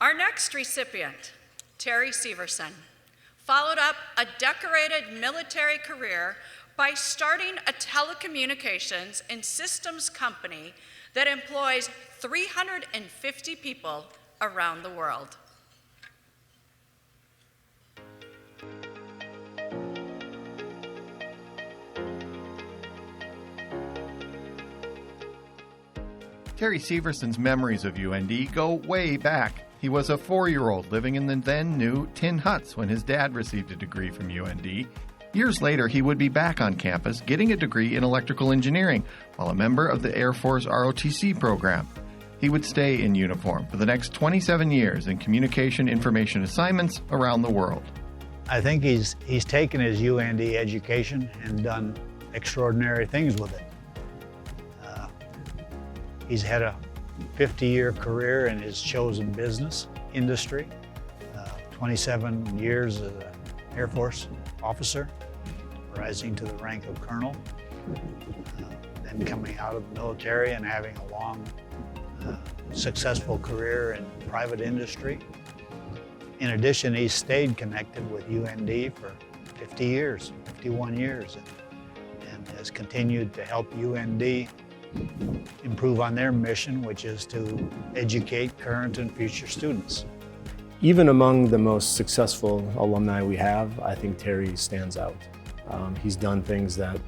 Our next recipient, Terry Severson, followed up a decorated military career by starting a telecommunications and systems company that employs 350 people around the world. Terry Severson's memories of UND go way back. He was a 4-year-old living in the then-new tin huts when his dad received a degree from UND. Years later, he would be back on campus getting a degree in electrical engineering while a member of the Air Force ROTC program. He would stay in uniform for the next 27 years in communication information assignments around the world. I think he's taken his UND education and done extraordinary things with it. He's had a 50-year career in his chosen business industry, 27 years as an Air Force officer, rising to the rank of colonel, then coming out of the military and having a long, successful career in private industry. In addition, he's stayed connected with UND for 50 years, 51 years, and has continued to help UND improve on their mission, which is to educate current and future students. Even among the most successful alumni we have, I think Terry stands out. He's done things that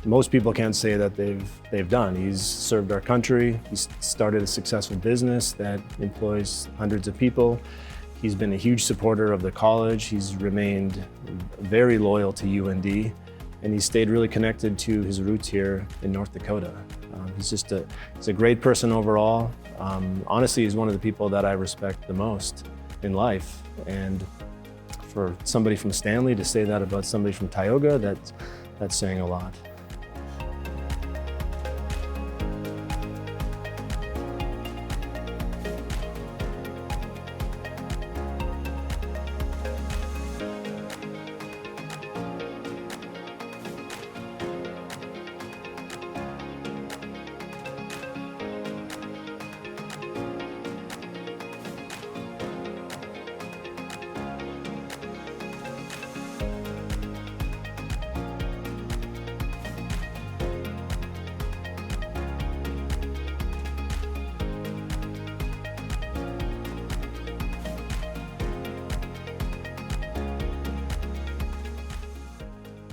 most people can't say that they've done. He's served our country. He's started a successful business that employs hundreds of people. He's been a huge supporter of the college. He's remained very loyal to UND, and he's stayed really connected to his roots here in North Dakota. He's a great person overall. Honestly, he's one of the people that I respect the most in life. And for somebody from Stanley to say that about somebody from Tioga, that's saying a lot.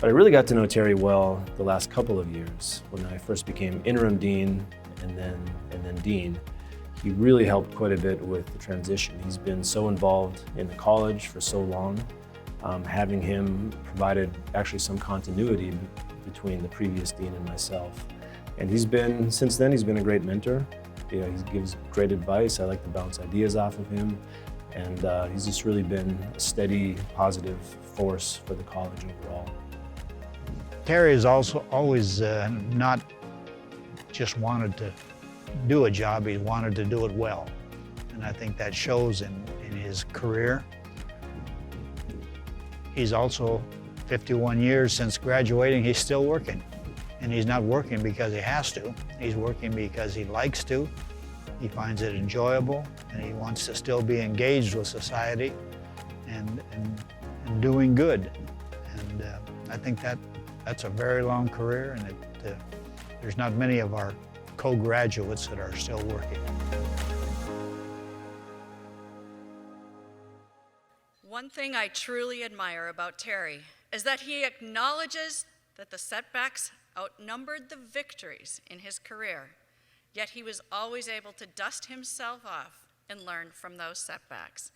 But I really got to know Terry well the last couple of years. When I first became interim dean and then dean, he really helped quite a bit with the transition. He's been so involved in the college for so long. Having him provided actually some continuity between the previous dean and myself. And since then, he's been a great mentor. He gives great advice. I like to bounce ideas off of him. And he's just really been a steady, positive force for the college overall. Terry has also always not just wanted to do a job, he wanted to do it well. And I think that shows in his career. He's also 51 years since graduating, he's still working. And he's not working because he has to, he's working because he likes to. He finds it enjoyable, and he wants to still be engaged with society and doing good. And I think that's a very long career, and there's not many of our co-graduates that are still working. One thing I truly admire about Terry is that he acknowledges that the setbacks outnumbered the victories in his career, yet he was always able to dust himself off and learn from those setbacks.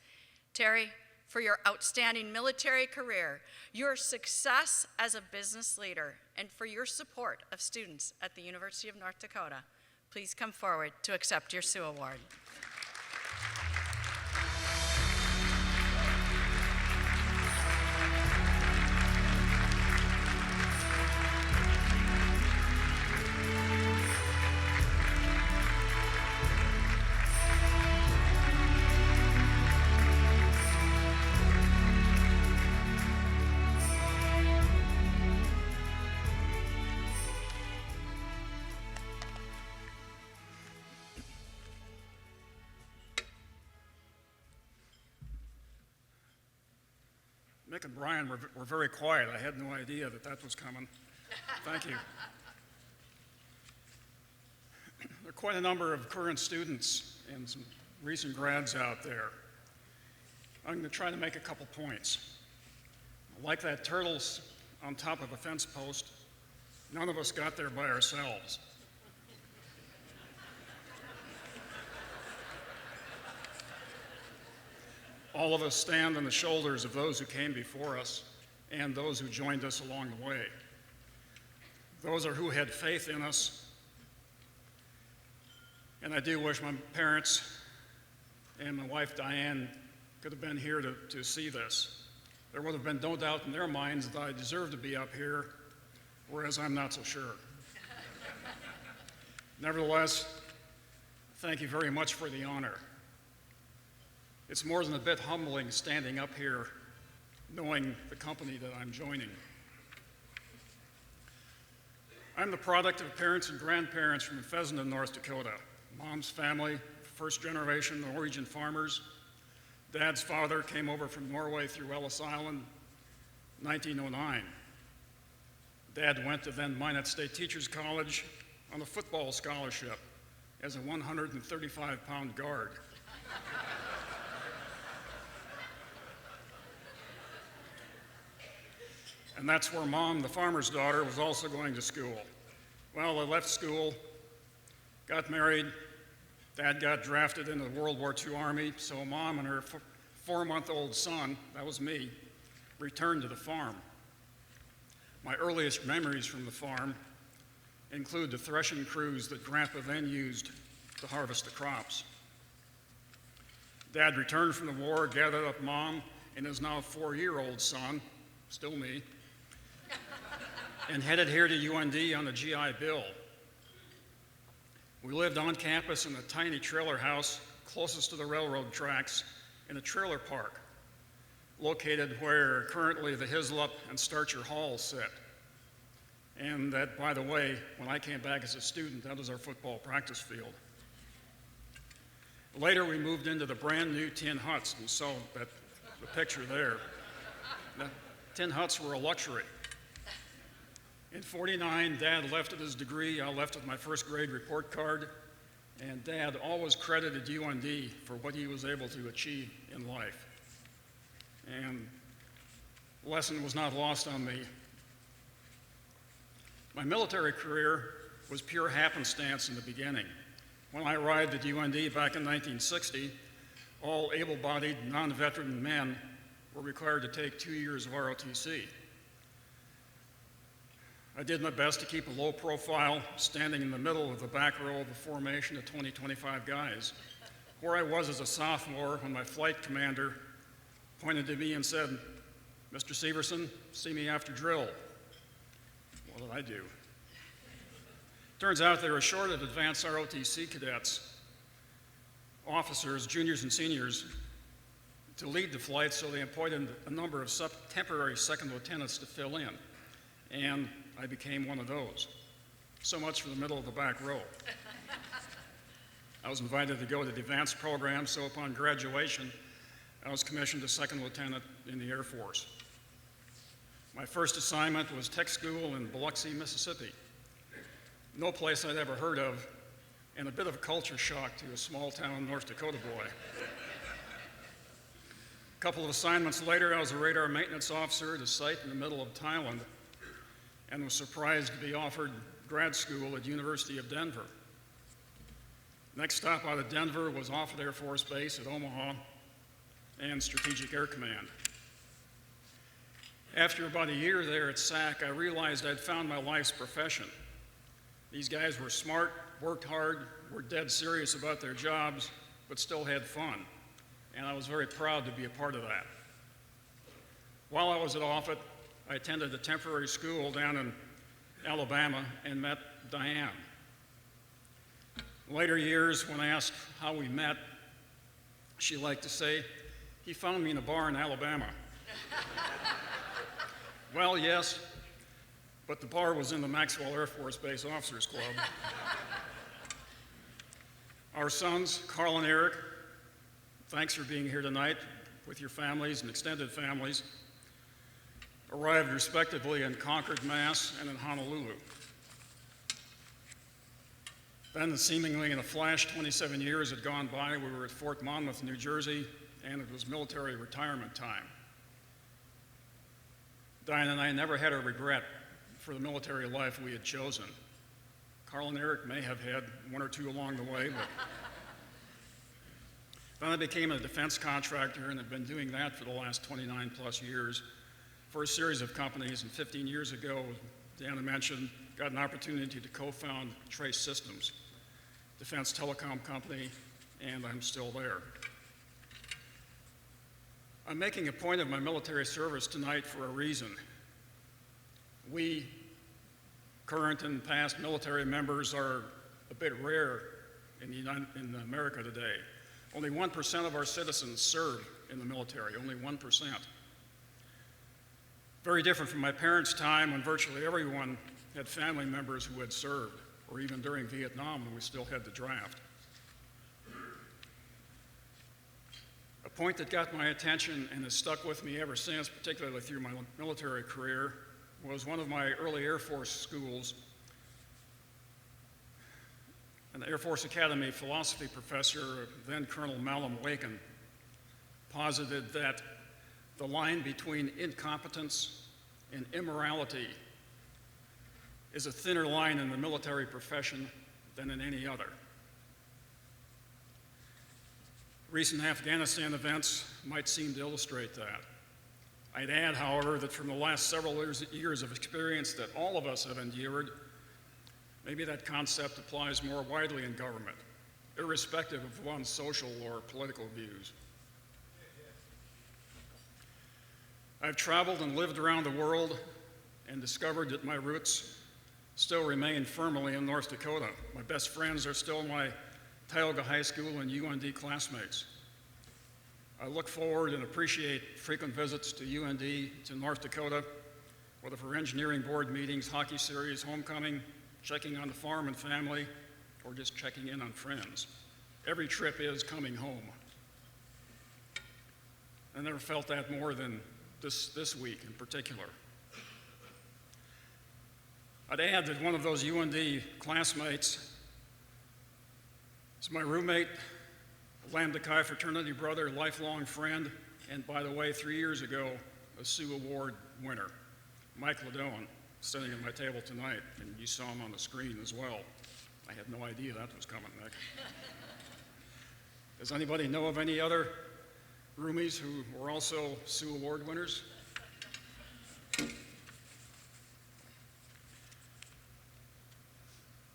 Terry, for your outstanding military career, your success as a business leader, and for your support of students at the University of North Dakota, please come forward to accept your Sioux Award. Mick and Brian were very quiet. I had no idea that was coming. Thank you. There are quite a number of current students and some recent grads out there. I'm going to try to make a couple points. Like that turtles on top of a fence post, none of us got there by ourselves. All of us stand on the shoulders of those who came before us and those who joined us along the way. Those are who had faith in us. And I do wish my parents and my wife Diane could have been here to see this. There would have been no doubt in their minds that I deserve to be up here, whereas I'm not so sure. Nevertheless, thank you very much for the honor. It's more than a bit humbling standing up here knowing the company that I'm joining. I'm the product of parents and grandparents from Pheasant in North Dakota. Mom's family, first generation Norwegian farmers. Dad's father came over from Norway through Ellis Island, 1909. Dad went to then Minot State Teachers College on a football scholarship as a 135-pound guard. And that's where Mom, the farmer's daughter, was also going to school. Well, I left school, got married. Dad got drafted into the World War II Army, so Mom and her 4-month-old son, that was me, returned to the farm. My earliest memories from the farm include the threshing crews that Grandpa then used to harvest the crops. Dad returned from the war, gathered up Mom and his now 4-year-old son, still me, and headed here to UND on the GI Bill. We lived on campus in a tiny trailer house closest to the railroad tracks in a trailer park, located where currently the Hislop and Starcher Halls sit. And that, by the way, when I came back as a student, that was our football practice field. Later, we moved into the brand new tin huts. You saw the picture there. The tin huts were a luxury. In '49, Dad left with his degree, I left with my first grade report card, and Dad always credited UND for what he was able to achieve in life. And the lesson was not lost on me. My military career was pure happenstance in the beginning. When I arrived at UND back in 1960, all able-bodied, non-veteran men were required to take 2 years of ROTC. I did my best to keep a low profile, standing in the middle of the back row of a formation of 20, 25 guys, where I was as a sophomore when my flight commander pointed to me and said, "Mr. Severson, see me after drill." What did I do? Turns out they were short of advanced ROTC cadets, officers, juniors and seniors, to lead the flight, so they appointed a number of temporary second lieutenants to fill in. And I became one of those. So much for the middle of the back row. I was invited to go to the advanced program, so upon graduation, I was commissioned a second lieutenant in the Air Force. My first assignment was tech school in Biloxi, Mississippi. No place I'd ever heard of, and a bit of a culture shock to a small town North Dakota boy. A couple of assignments later, I was a radar maintenance officer at a site in the middle of Thailand, and was surprised to be offered grad school at University of Denver. Next stop out of Denver was Offutt Air Force Base at Omaha and Strategic Air Command. After about a year there at SAC, I realized I'd found my life's profession. These guys were smart, worked hard, were dead serious about their jobs, but still had fun, and I was very proud to be a part of that. While I was at Offutt, I attended a temporary school down in Alabama and met Diane. Later years, when I asked how we met, she liked to say, "He found me in a bar in Alabama." Well, yes, but the bar was in the Maxwell Air Force Base Officers Club. Our sons, Carl and Eric, thanks for being here tonight with your families and extended families. arrived respectively in Concord, Mass. and in Honolulu. Then, seemingly in a flash, 27 years had gone by. We were at Fort Monmouth, New Jersey, and it was military retirement time. Diane and I never had a regret for the military life we had chosen. Carl and Eric may have had one or two along the way, but then I became a defense contractor and have been doing that for the last 29 plus years for a series of companies. And 15 years ago, as Deanna mentioned, got an opportunity to co-found Trace Systems, defense telecom company, and I'm still there. I'm making a point of my military service tonight for a reason. We, current and past military members, are a bit rare in America today. Only 1% of our citizens serve in the military, only 1%. Very different from my parents' time when virtually everyone had family members who had served, or even during Vietnam when we still had the draft. A point that got my attention and has stuck with me ever since, particularly through my military career, was one of my early Air Force schools. An Air Force Academy philosophy professor, then Colonel Malcolm Waken, posited that the line between incompetence and immorality is a thinner line in the military profession than in any other. Recent Afghanistan events might seem to illustrate that. I'd add, however, that from the last several years of experience that all of us have endured, maybe that concept applies more widely in government, irrespective of one's social or political views. I've traveled and lived around the world and discovered that my roots still remain firmly in North Dakota. My best friends are still my Tioga High School and UND classmates. I look forward and appreciate frequent visits to UND, to North Dakota, whether for engineering board meetings, hockey series, homecoming, checking on the farm and family, or just checking in on friends. Every trip is coming home. I never felt that more than this week in particular. I'd add that one of those UND classmates is my roommate, Lambda Chi fraternity brother, lifelong friend, and by the way, 3 years ago, a Sioux Award winner, Mike Ladone, sitting at my table tonight, and you saw him on the screen as well. I had no idea that was coming, Nick. Does anybody know of any other roomies who were also Sioux Award winners?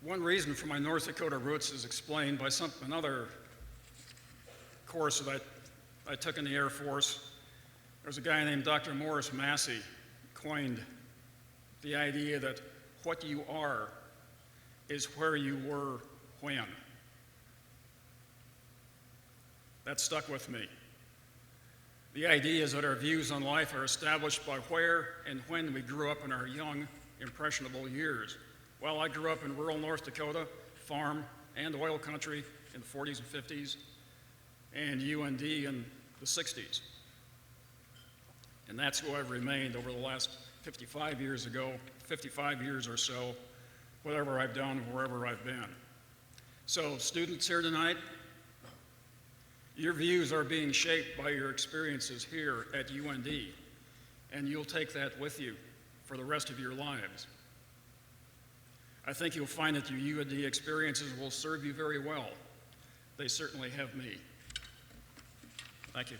One reason for my North Dakota roots is explained by another course that I took in the Air Force. There was a guy named Dr. Morris Massey coined the idea that what you are is where you were when. That stuck with me. The idea is that our views on life are established by where and when we grew up in our young, impressionable years. Well, I grew up in rural North Dakota, farm and oil country in the 40s and 50s, and UND in the 60s. And that's who I've remained over the last 55 years or so, whatever I've done, wherever I've been. So, students here tonight, your views are being shaped by your experiences here at UND, and you'll take that with you for the rest of your lives. I think you'll find that your UND experiences will serve you very well. They certainly have me. Thank you.